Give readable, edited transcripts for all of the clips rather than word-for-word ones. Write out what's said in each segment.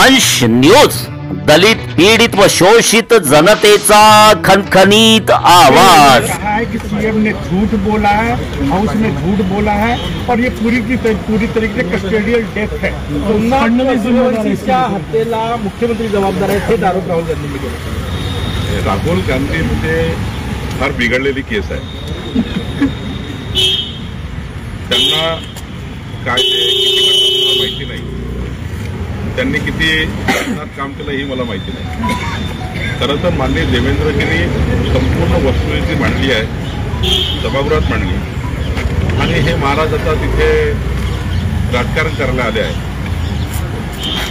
दंश न्यूज, दलित पीड़ित व शोषित जनतेचा खनखनीत आवाज। कहा है कि सीएम ने झूठ बोला है, हाउस में झूठ बोला है और ये पूरी तरीके से कस्टोडियल डेथ है। फडणवीसच्या हत्येला मुख्यमंत्री जबाबदार आहेत हे आरोप राहुल गांधींनी केले। राहुल गांधी म्हणजे फार बिघडलेली केस आहे। त्यांना कायदे किती माहिती नाही, त्यांनी किती काम केलं ही मला माहिती नाही। खरं तर माननीय देवेंद्रजींनी संपूर्ण वस्तुस्थिती मांडली आहे, सभागृहात मांडली आणि हे महाराज आता तिथे राजकारण करायला आले आहे।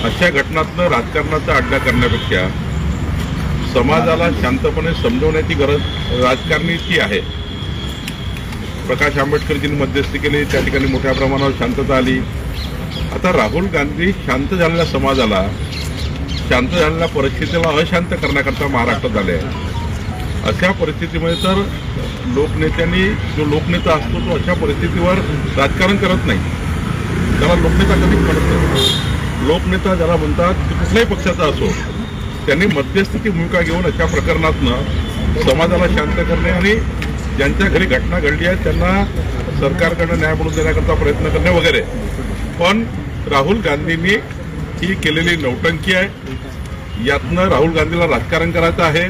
अशा घटनांतनं राजकारणाचा अड्डा करण्यापेक्षा समाजाला शांतपणे समजवण्याची गरज राजकारणाची आहे। प्रकाश आंबेडकरजींनी मध्यस्थी केली, त्या ठिकाणी मोठ्या प्रमाणावर शांतता आली। आता राहुल गांधी शांत झालेल्या समाजाला, शांत झालेल्या परिस्थितीला अशांत करण्याकरता महाराष्ट्रात आले आहे। अशा परिस्थितीमध्ये तर लोकनेत्यांनी, जो लोकनेता असतो तो अशा परिस्थितीवर राजकारण करत नाही, त्याला लोकनेता कधीच म्हणत नाही। लोकनेता ज्याला म्हणतात ते कुठल्याही पक्षाचा असो, त्यांनी मध्यस्थीची भूमिका घेऊन अशा प्रकरणातनं समाजाला शांत करणे आणि ज्यांच्या घरी घटना घडली आहे त्यांना सरकारकडनं न्याय मिळवून देण्याकरता प्रयत्न करणे वगैरे। पण राहुल गांधींनी ही केलेली नौटंकी आहे। यातनं राहुल गांधीला राजकारण करायचं आहे,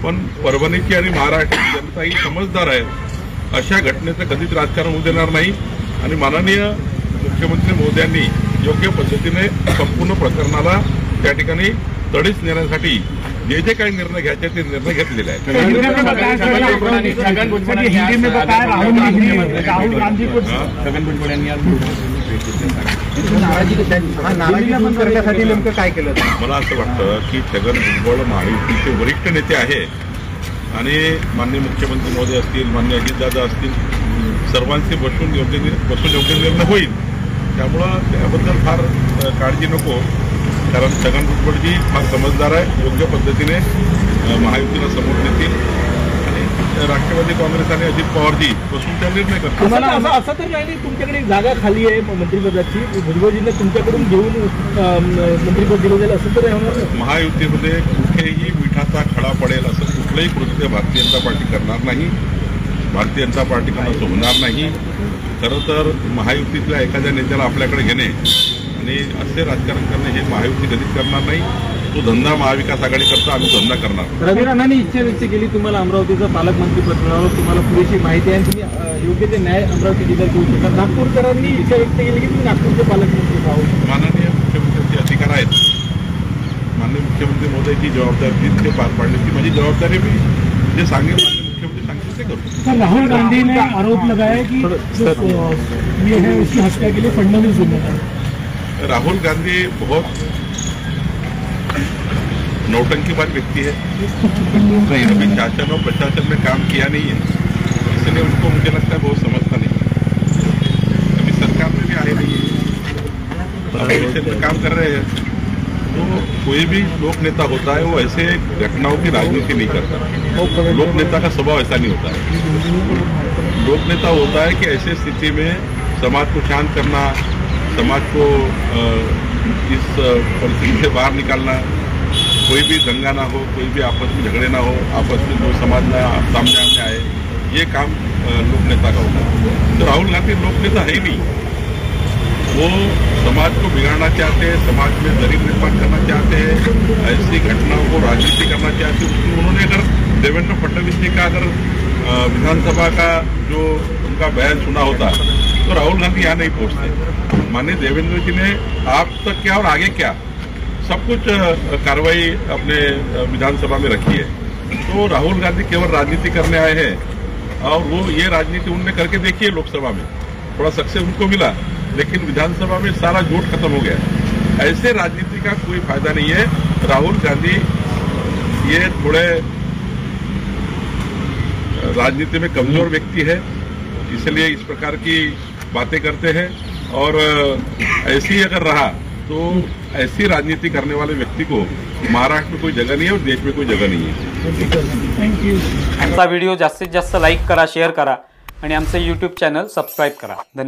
पण परभणीची आणि महाराष्ट्राची जनता ही समजदार आहे। अशा घटनेचं कधीच राजकारण होऊ देणार नाही आणि माननीय मुख्यमंत्री मोदयांनी योग्य पद्धतीने संपूर्ण प्रकरणाला त्या ठिकाणी तडीस नेण्यासाठी जे जे काही निर्णय घ्यायचे ते निर्णय घेतलेले आहेत। राहुल गांधी को नेमकं काय केलं? मला असं वाटतं की छगन भुजबळ महायुतीचे वरिष्ठ नेते आहे आणि माननीय मुख्यमंत्री महोदय असतील, माननीय अजितदादा असतील, सर्वांचे बसून योग्य निर्णय होईल। त्यामुळं त्याबद्दल फार काळजी नको, कारण छगन भुजबळजी फार समजदार आहे, योग्य पद्धतीने महायुतीला समोर नेतील आणि राष्ट्रवादी काँग्रेस आणि अजित पवारजी बसून त्या निर्णय करतात। असं तर नाही, तुमच्याकडे जागा खाली आहे मंत्रिपदाची, भुजबळजींना तुमच्याकडून घेऊन मंत्रिपद दिलं जाईल असं तर महायुतीमध्ये कुठेही मिठाचा खडा पडेल असं कुठलंही कृत्य भारतीय जनता पार्टी करणार नाही, भारतीय जनता पार्टीकडनं होणार नाही। खरं तर महायुतीतल्या एखाद्या नेत्याला आपल्याकडे घेणे आणि असे राजकारण करणे हे महायुती कधीच करणार नाही। तो धंदा महाविकास आघाडी करता, आम्ही धंदा करणार। रवी राणांनी इच्छा व्यक्त केली, तुम्हाला अमरावतीचं पालकमंत्रीपद मिळावं, तुम्हाला पुरेशी माहिती आहे, तुम्ही योग्य ते न्याय अमरावती जिल्ह्यात देऊ शकता। नागपूरकरांनी इच्छा व्यक्त केली की तुम्ही नागपूरचे पालकमंत्री व्हावं। माननीय मुख्यमंत्र्यांचे अधिकार आहेत, माननीय मुख्यमंत्री महोदयाची जबाबदारी ते पार पाडली, ती माझी जबाबदारी। मी जे सांगेल माननीय मुख्यमंत्री सांगेल ते करतो। सर, राहुल गांधी ने आरोप लगाया कि ये है उसकी हत्या के लिए फडणवीस जिम्मेदार है। राहुल गांधी बहुत नौटंकीबाज व्यक्ति है, अभी शासन और प्रशासन में काम किया नहीं है, इसलिए उनको मुझे लगता है बहुत समझता नहीं। अभी सरकार में भी आए नहीं है, अभी काम कर रहे हैं। तो कोई भी लोक नेता होता है वो ऐसे घटनाओं की राजनीति नहीं करता। लोक नेता का स्वभाव ऐसा नहीं होता है। लोक नेता होता है कि ऐसे स्थिति में समाज को शांत करना, समाज को इस परिस्थिति से बाहर निकालना, कोई भी दंगा ना हो, कोई भी आपस में झगड़े ना हो, आपस में जो समाज में सामने आए, ये काम लोक नेता का होता है। तो राहुल गांधी लोक नेता है ही नहीं, वो समाज को बिगाड़ना चाहते हैं, समाज में दरीब निर्माण करना चाहते हैं, ऐसी घटनाओं को राजनीति करना चाहते हैं। उन्होंने अगर देवेंद्र फडणवीस जी का अगर विधानसभा का जो उनका बयान सुना होता तो राहुल गांधी यहाँ नहीं पहुँचते। माननीय देवेंद्र जी ने आप तक क्या और आगे क्या सब कुछ कार्रवाई अपने विधानसभा में रखी है। तो राहुल गांधी केवल राजनीति करने आए हैं और वो ये राजनीति उनने करके देखी है। लोकसभा में थोड़ा सक्सेस उनको मिला, लेकिन विधानसभा में सारा जोट खत्म हो गया। ऐसे राजनीति का कोई फायदा नहीं है। राहुल गांधी ये थोड़े राजनीति में कमजोर व्यक्ति है, इसलिए इस प्रकार की बातें करते हैं और ऐसे ही अगर रहा तो ऐसी राजनीति करने वाले व्यक्ति को महाराष्ट्र में कोई जगह नहीं है और देश में कोई जगह नहीं है। Thank you. आमचा व्हिडिओ जास्तीत जास्त लाईक करा, शेअर करा आणि आमचे YouTube चॅनल सबस्क्राईब करा। धन्यवाद।